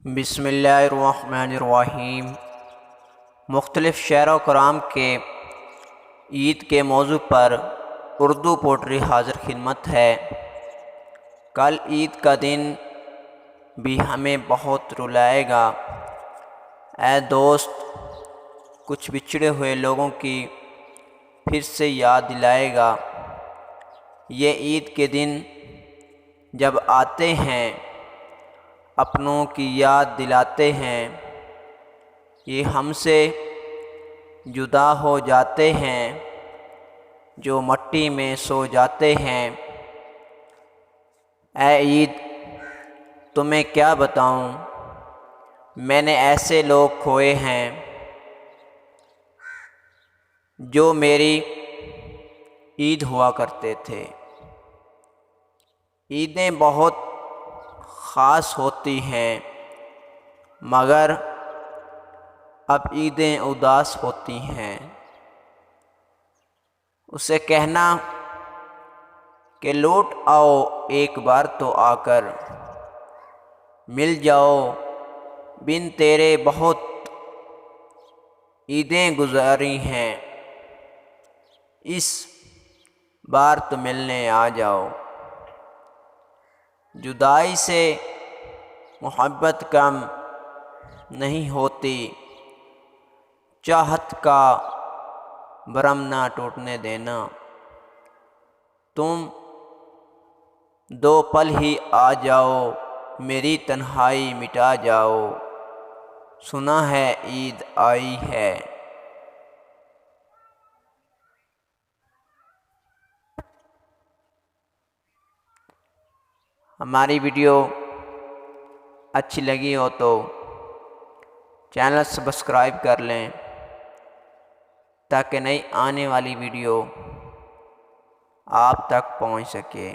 بسم اللہ الرحمن الرحیم۔ مختلف شعر و کرام کے عید کے موضوع پر اردو پوٹری حاضر خدمت ہے۔ کل عید کا دن بھی ہمیں بہت رلائے گا، اے دوست کچھ بچھڑے ہوئے لوگوں کی پھر سے یاد دلائے گا۔ یہ عید کے دن جب آتے ہیں اپنوں کی یاد دلاتے ہیں، یہ ہم سے جدا ہو جاتے ہیں جو مٹی میں سو جاتے ہیں۔ اے عید تمہیں کیا بتاؤں، میں نے ایسے لوگ کھوئے ہیں جو میری عید ہوا کرتے تھے۔ عیدیں بہت خاص ہوتی ہیں مگر اب عیدیں اداس ہوتی ہیں۔ اسے کہنا کہ لوٹ آؤ ایک بار تو آ کر، مل جاؤ بن تیرے بہت عیدیں گزاری ہیں، اس بار تو ملنے آ جاؤ۔ جدائی سے محبت کم نہیں ہوتی، چاہت کا بھرم نہ ٹوٹنے دینا۔ تم دو پل ہی آ جاؤ میری تنہائی مٹا جاؤ، سنا ہے عید آئی ہے۔ ہماری ویڈیو اچھی لگی ہو تو چینل سبسکرائب کر لیں تاکہ نئی آنے والی ویڈیو آپ تک پہنچ سکے۔